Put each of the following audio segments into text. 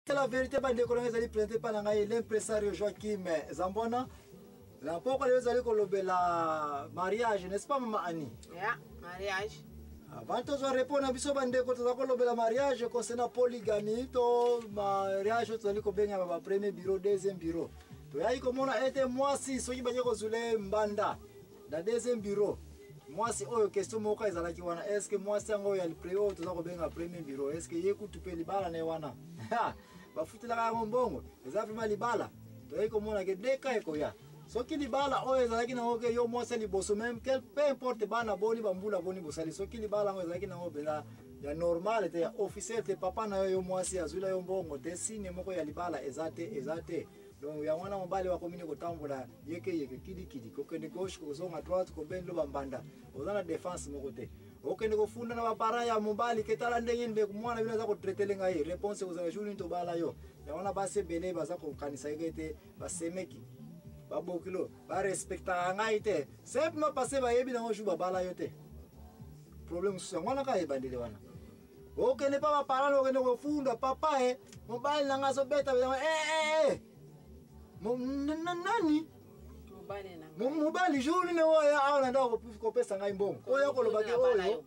C'est la vérité, bande économique, vous allez présenter par l'impresario Joachim Zambona. La pourquoi vous allez colober la mariage, n'est-ce pas, maman Annie? Yeah, mariage. Avant de répondre à biso bande économique, la mariage concernant polygamie, to mariage, vous allez colober le premier bureau, deuxième bureau. Tu as dit comment on a été moi si, ceux qui m'ont dit que vous allez mbanda, dans deuxième bureau. Moi si oh question moka ezala ki wana est-ce que moi si ngo ya le préau to zako benga premier bureau est-ce que yeku tupe libala ne wana ba futela ka ngombongo ezafi malibala to yiko mona ke deka eko ya soki libala o ezala ki na oke yo moi si liboso même quel peu importe bana boni bambula boni bosali soki libala ngo ezala ki na obela ya normal te ya officiel te papa na yo moi si azula yo mbongo te signe moko ya libala ezate donc ya wana mobali wa komini kotambola yeke kidi kokende gauche kozonga droite ko bendo bambanda ozana défense moko te okende kofunda na bapara ya mobali ketala ndenge nde kumwana bina za ko traiter ngai réponse kozanga jour nto bala yo ya wana base bele baza ko kanisa yeke basemeki babokilo ba respecta ngai te simplement passer ba yebi na ngo juba bala yo te problème so wana ka ebandile wana okende pa bapara okende kofunda papa mobali nanga so beta nani mobali jour ne oya aona ndako kopesa ngai mbongo oya kolobaki oyo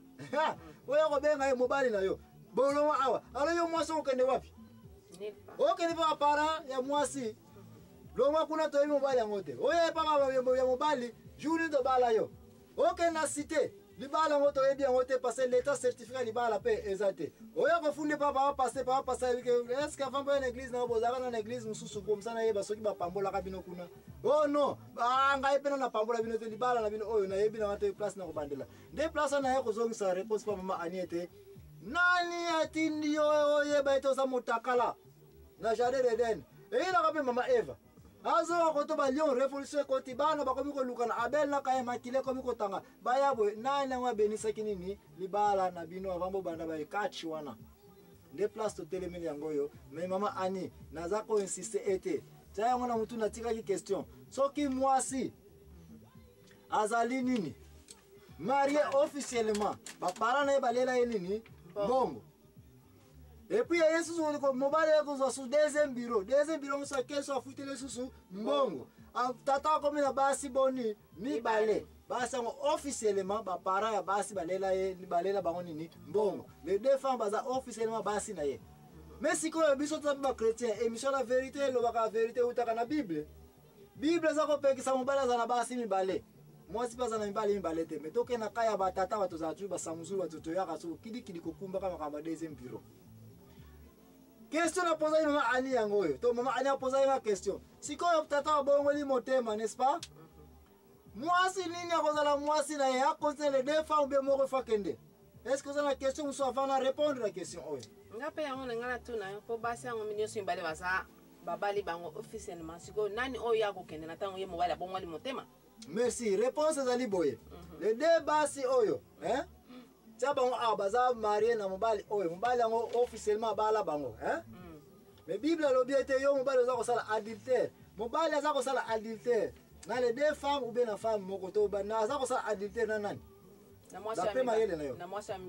oya kobenga mobali na yo boloma awa ala yo mwasi okende wapi okende pa para ya mwasi loma kuna to mobali yango te oya pa ya mobali jour ne to bala yo okende na cité libala ngoto ebi yango te parce l'état certificat libala pe ezate oya kofunde pa passer est-ce que avant une église na bozaka na église mususu comme ça na yeba soki ba pambola ka bino kuna oh non ba ngai pena na pambola bino te libala na bino oyo na yebi na wate place na ko bandela de place na yako zongisa réponse pa mama Aniete nani atindi yo yeba ito sa mutakala na jardin d'Eden ila ka pe mama Eva azo ko ba lion révolution ko tibana ba komi ko lukana Abel na kaya makile komi ko tanga bayabo nani ngwa benisa kinini libala na bino avambo banda ba kachi wana de place to telemeli yango yo mais mama Ani naza ko insister ete taya ngona mutu na tika ki question soki mwasi azali nini marié officiellement ba parana balela nini bongo. Et puis, il y a un mobile sous deuxième bureau, on s'est qu'elle soit foutu les sous mbongo. Tata comme la basi boni, mi balé. Basi officiellement, ba para ya basi balela balela bango ni mbongo. Les deux femmes baza officiellement basi na ye. Mais si quoi biso tata chrétien, émission la vérité, lo baka vérité utaka na Bible. Bible za ko peki sa mobile za na basi mi balé. Moi si pas za na mi balé te. Mais toke na kaya ba tata watu za tu ba samuzuru watu to yaka so kidi kokumba kama kama deuxième bureau. Question à poser maman Ani yango yo. To maman Ani a posé une question. Si quoi tata bongo li motema, n'est-ce pas? Moi si nini akozala moi si na ya concerne les deux femmes be moko fakende. Est-ce que vous avez la question ou soit avant de répondre à la question oyo? Ngape yango ngala tuna po basi yango minyo so mbale basa babali bango officiellement siko nani oyo ya kokende na tango ye mobali bongo li motema. Merci, réponse ezali boye. Les deux basi oyo, hein? Bango baza marié na mobali oyo mobali yango officiellement bala bango mais Bible lobi ete yo mobali za ko sala adultère mobali za ko sala adultère na les deux femmes ou bien na femme moko to ba na za ko sala adultère na nani na mwasi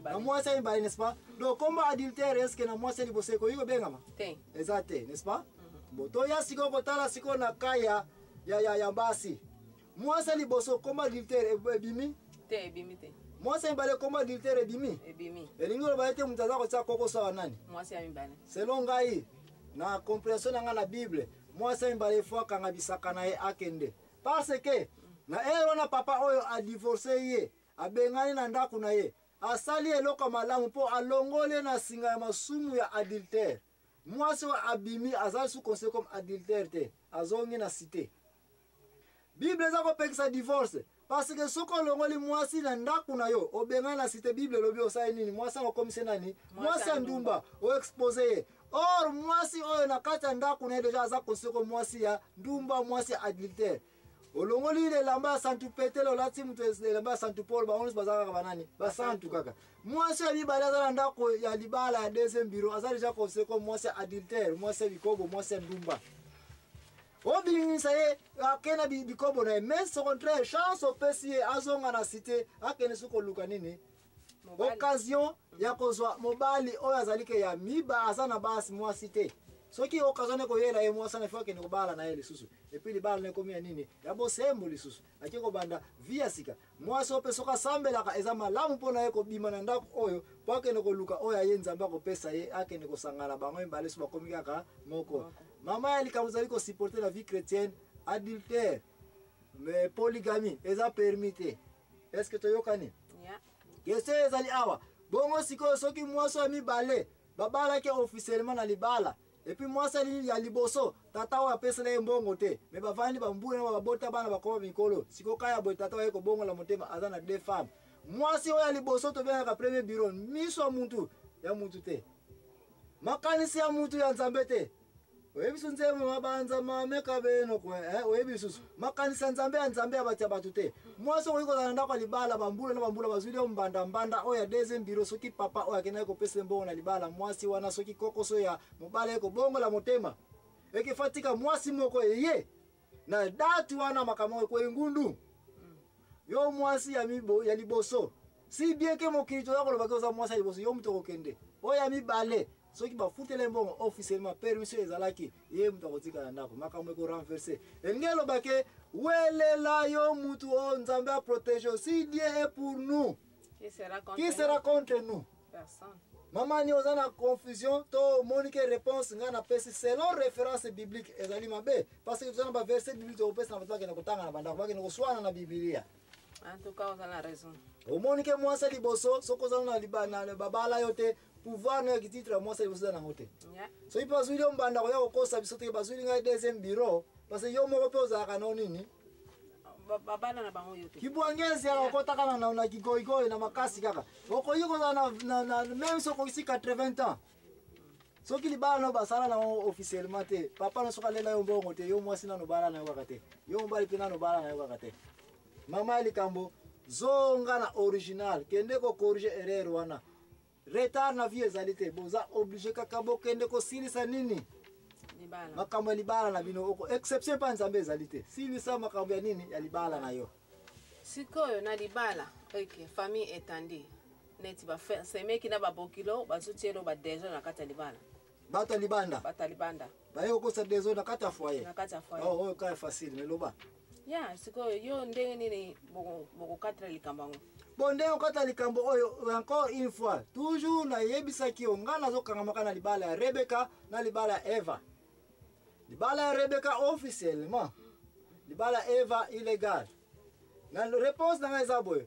na mwasi mbali n'est-ce pas donc comme adultère est-ce que na mwasi libose ko yiko benga ma exact n'est-ce pas bon to ya siko ko tala siko na kaya ya basi mwasi liboso comme adultère ebimi te moi c'est un balai comme adultère ebimi. Et l'ingolo ba ete mutaza ko tsa koko sawa nani? Moi c'est un balai. Selon ngai na compréhension nga na Bible, moi c'est un balai fois kanga bisaka na ye akende. Parce que na wana papa oyo a divorcé ye, abengani na ndako na ye. Asali eloko malamu po alongole na singa ya masumu ya adultère. Moi c'est abimi azali sous conseil comme adultère te, azongi na cité. Bible za ko pekisa divorce. Parce que soko longoli mwasi na ndaku na yo obenga na cité Bible lobi osai nini mwasi ngo komise nani mwasi ndumba o exposer or mwasi oyo na kata ndaku na deja za konseko mwasi ya ndumba mwasi adultère olongoli le lamba santu petelo lati mtu le lamba santu Paul ba onus bazaka banani ba santu kaka mwasi ya libala za ndaku ya libala ya deuxième bureau azali ja konseko mwasi adultère mwasi bikobo mwasi ndumba Obi saye akena bikobo na mais au contraire chance au pesi azonga na cité akene suko luka nini occasion ya kozwa mobali oyo azalike ya miba azana basi mwa cité soki okazane ko yela mwasi na fwa ke ne bala na ele susu et puis libala ne komia nini ya bosembo lisusu akiko banda via sika mwasi ope soka sambela ka eza malamu pona ye ko bima na ndako oyo pake ne ko luka oyo ayenza mbako pesa ye ake ne ko sangala bango mbale so bakomika ka moko mama ali kamuzali ko supporter la vie chrétienne adultère mais polygamie eza permité est-ce que toyokani question ezali awa bongo siko soki mwasi ami bale babala ke officiellement na libala et puis mwasi ali ya liboso tata wa pesa le mbongo te me bavandi bambule na babota bana bakoma mikolo siko kaya boy tata wa ko bongo la motema azana deux femmes mwasi oya liboso to bena ka premier bureau miso muntu ya muntu te makanisi ya muntu ya nzambe te oyebisu nzema mabanza mameka beno kwe oyebisu makanisa nzambe ya nzambe abatia batute mwasi oyiko na ndako libala bambula na bambula bazuli mbanda mbanda oya deuxième bureau soki papa oya kena ko pesa mbongo na libala mwasi wana soki kokoso ya mobala ko bongo la motema ekifatika mwasi moko ye na datu wana makamo ko ngundu yo mwasi ya mibo ya liboso si bien que mokirito yako lobaki oza mwasi ya liboso yo mutoko kende oya mibale soki bafutele mbongo officiellement permission ezalaki ye mutu akotika na ndako makambo eko renverser elingi lobake welela yo mutu o nzambe a protéger si Dieu est pour nous qui sera contre nous personne mamani oza na confusion to monique réponse nga na pesi selon référence biblique ezali mabe parce que tozana ba verset biblique to pesa na bataki na kotanga na bandako baki na koswana na biblia en tout cas oza na raison o monique mwasa liboso soko zana na libana na babala yote pouvoir na titre mwasa liboso na ngote so ipo azuli ombanda ko yako kosa biso te bazuli nga deuxième bureau parce que yo moko pe ozaka na nini babala na bango yote kibwangezi ya kokota na kigoigoi na makasi kaka okoyiko na même soko isi 80 ans soki libala no basala na officiellement te papa no soka lela yo mbongo te yo mwasi na no bala na yo kakate yo mbali pina no bala na yo kakate mama likambo zonga na original kende ko corriger erreur wana retard na vie ezalite boza obligé kaka bo kende ko silisa nini libala makambo libala na bino oko exception pa nzambe ezalite silisa makambo ya nini ya libala na yo sikoyo na libala ok famille étendue neti ba semeki na babokilo bazutielo ba deja na kata libala bata libanda bayo ko sa dezo na kata foyer oh ka facile mais loba ya sikoyo yo ndenge nini boko katra likambango bonde okata likambo oyo encore une fois toujours na yebisaki ongana zokanga makana libala ya Rebecca na libala ya Eva libala ya Rebecca officiellement libala ya Eva illégal na réponse na ngaiza boyo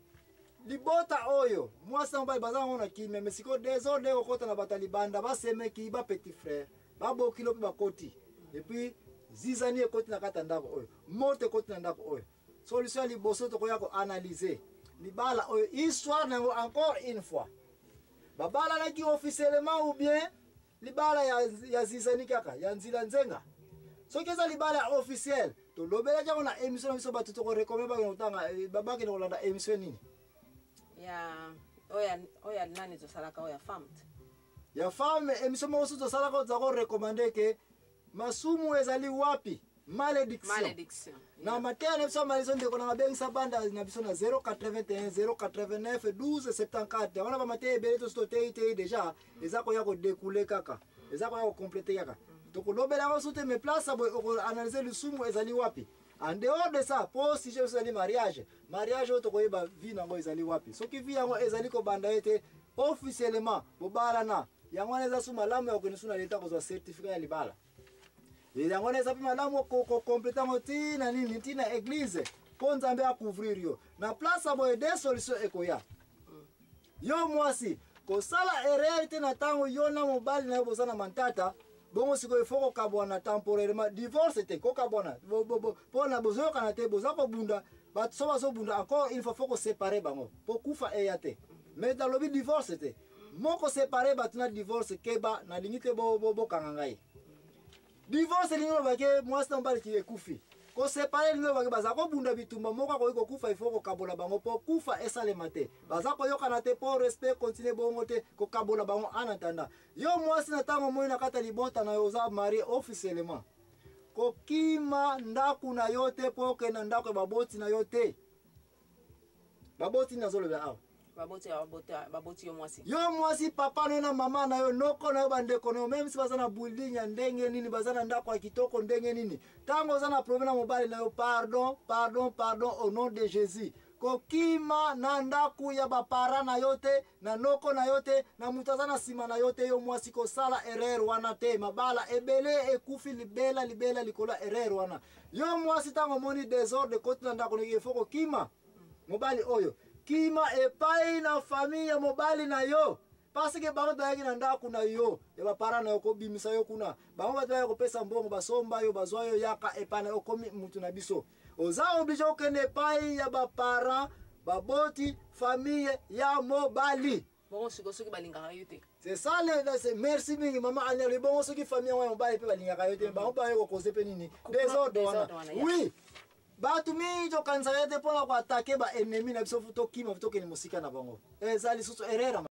libota oyo mwasa mbali bazango na kimeme mesiko désordre okota na batalibanda baseme ki ba petit frère babo kilo pe bakoti et puis zizani ekoti na kata ndako oyo mote ekoti na ndako oyo solution liboso to koya ko analyser libala oyo histoire nango encore une fois babala laki officiellement ou bien libala ya zizani kaka ya nzila nzenga soki eza libala officiel to lobela jango na émission na biso batu to ko recommander ba ngotanga babaki na kolanda émission nini ya oya nani to salaka oya femme ya femme émission mo so to salaka za ko recommander ke masumu ezali wapi malédiction na matin na biso malizo ndeko na bengisa banda na biso na 081 089 12 74 wana ba matin ebele to sto te déjà eza ko ya ko découler kaka eza ko ya ko compléter kaka to ko lobela ko soute me place abo ko analyser le sumu ezali wapi en dehors de ça pour si je ezali mariage to ko yeba vie nango ezali wapi soki vie yango ezali ko banda ete officiellement bobala na yango eza suma lamu ya ko nisuna leta ko zo certificat ya libala yango neza pe malamu ko complètement moti na nini tina église po nzambe a couvrir yo na place abo des solutions ekoya yo mwasi ko sala erreur na tango yo na mobali na yo bozana mantata bongo siko il faut ko kabona temporairement divorce te ko kabona po na bozo kana te boza ko bunda ba so bazo bunda encore il faut ko séparer bango po kufa eyate mais dans le divorce te moko séparer batuna divorce keba na limite bo kangangai divorce lingo bake mwasi mbali ki ekufi ko séparer lingo bake baza ko bunda bitumba moko ko kufa il faut ko kabola bango po kufa esalema te baza ko yokana te po respect continuer bongo te ko kabola bango en attendant yo mwasi na tango moyi na kata libota na yo za marié officiellement ko kima ndaku na yote po ke na ndako baboti na yote baboti na zolo ba baboti yo mwasi. Yo mwasi papa na mama na yo noko na yo bandeko na yo même si bazana building ya ndenge nini bazana ndako ya kitoko ndenge nini. Tango zana problème na mobali na yo pardon au nom de Jésus. Kokima na ndaku ya bapara na yote na noko na yote na mutazana sima na yote yo mwasi ko sala erreur wana te mabala ebele ekufi libela likola erreur wana. Yo mwasi tango moni désordre kote na ndako na foko kima mobali oyo kima epai na famille ya mobali na yo parce que bango bayaki na ndako na yo ya bapara na yo ko bimisa yo kuna bango bataya ko pesa mbongo basomba yo bazwa yo yaka epana yo komi mutu na biso oza obligé okende epai ya bapara baboti famille ya mobali bongo soki balingaka yo te. C'est ça le merci mingi mama Anel bongo soki famille ya mobali pe balingaka yo te bango baye ko cause pe nini désordre wana oui batu mingi kanisa yete pona ko attaquer ba ennemi na biso futo kima futo kene musika na bango ezali susu erreur